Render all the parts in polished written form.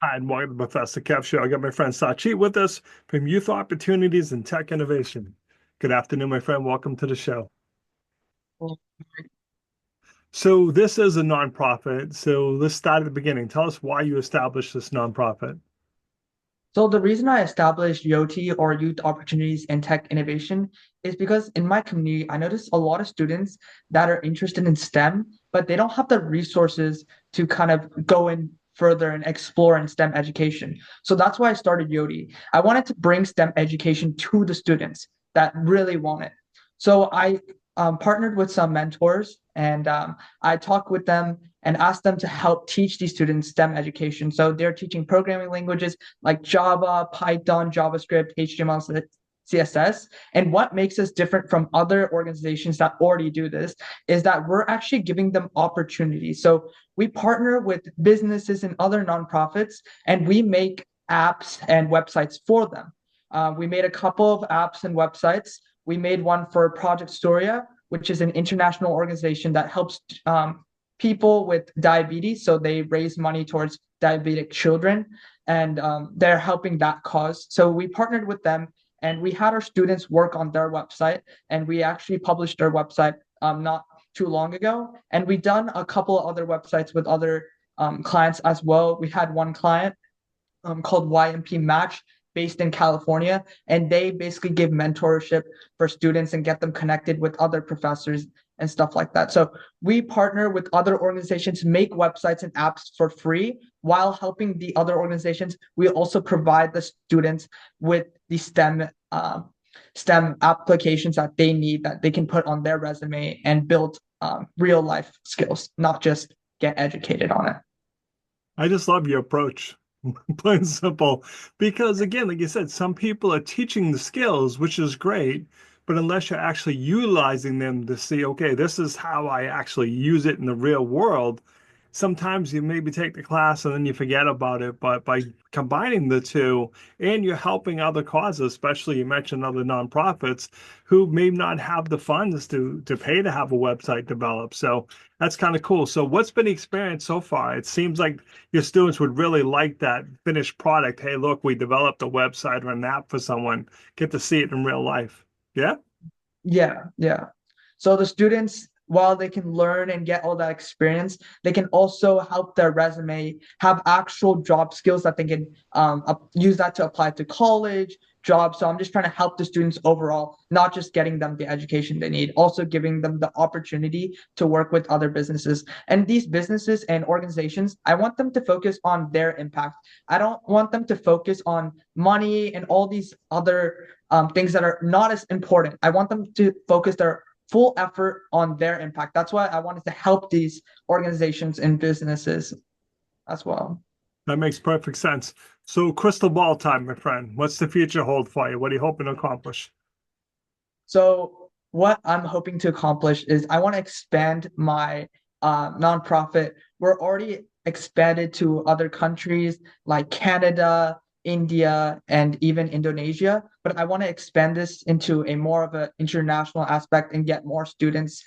Hi, and welcome to the Professor Kev Show. I got my friend Sachchit with us from Youth Opportunities and Tech Innovation. Good afternoon, my friend. Welcome to the show. So this is a nonprofit. So let's start at the beginning. Tell us why you established this nonprofit. So the reason I established YOTI or Youth Opportunities and Tech Innovation is because in my community, I notice a lot of students that are interested in STEM, but they don't have the resources to kind of go in further and explore in STEM education. So that's why I started YOTI. I wanted to bring STEM education to the students that really want it. So I partnered with some mentors and I talked with them and asked them to help teach these students STEM education. So they're teaching programming languages like Java, Python, JavaScript, HTML, CSS. And what makes us different from other organizations that already do this is that we're actually giving them opportunities. So we partner with businesses and other nonprofits, and we make apps and websites for them. We made a couple of apps and websites. We made one for Project Storia, which is an international organization that helps people with diabetes. So they raise money towards diabetic children, and they're helping that cause. So we partnered with them, and we had our students work on their website, and we actually published their website not too long ago. And we done a couple of other websites with other clients as well. We had one client called YMP Match based in California, and they basically give mentorship for students and get them connected with other professors and stuff like that. So we partner with other organizations to make websites and apps for free while helping the other organizations. We also provide the students with the STEM applications that they need that they can put on their resume and build real life skills, not just get educated on it. I just love your approach, plain and simple. Because again, like you said, some people are teaching the skills, which is great, but unless you're actually utilizing them to see, okay, this is how I actually use it in the real world, sometimes you maybe take the class and then you forget about it. But by combining the two and you're helping other causes, especially you mentioned other nonprofits who may not have the funds to pay to have a website developed. So that's kind of cool. So what's been the experience so far? It seems like your students would really like that finished product. Hey, look, we developed a website or an app for someone. Get to see it in real life. Yeah. Yeah, yeah. So the students, while they can learn and get all that experience, they can also help their resume have actual job skills that they can use that to apply to college, jobs. So I'm just trying to help the students overall, not just getting them the education they need, also giving them the opportunity to work with other businesses. And these businesses and organizations, I want them to focus on their impact. I don't want them to focus on money and all these other things that are not as important. I want them to focus their full effort on their impact. That's why I wanted to help these organizations and businesses as well. That makes perfect sense. So, crystal ball time, my friend. What's the future hold for you? What are you hoping to accomplish? So what I'm hoping to accomplish is I want to expand my nonprofit. We're already expanded to other countries like Canada, India, and even Indonesia. But I want to expand this into a more of an international aspect and get more students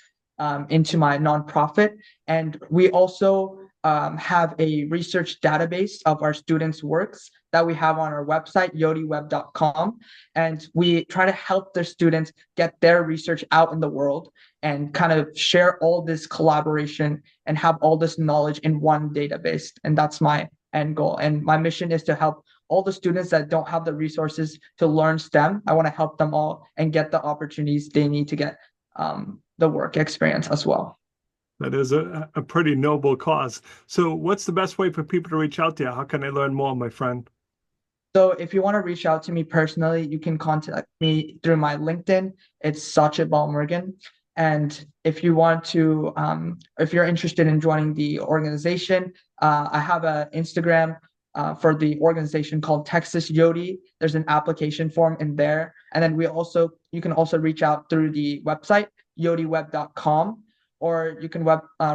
into my nonprofit. And we also have a research database of our students' works that we have on our website, yodiweb.com. And we try to help their students get their research out in the world and kind of share all this collaboration and have all this knowledge in one database. And that's my end goal. And my mission is to help all the students that don't have the resources to learn STEM. I want to help them all and get the opportunities they need to get the work experience as well. That is a pretty noble cause. So, what's the best way for people to reach out to you? How can they learn more, my friend? So if you want to reach out to me personally, you can contact me through my LinkedIn. It's Sachchit Balamurugan. And if you want to, if you're interested in joining the organization, I have an Instagram for the organization called Texas YODI. There's an application form in there. And then you can also reach out through the website, yodiweb.com, or you can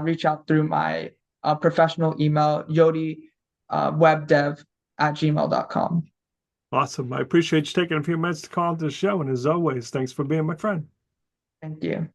reach out through my professional email, yodiwebdev@gmail.com. Awesome. I appreciate you taking a few minutes to call into the show. And as always, thanks for being my friend. Thank you.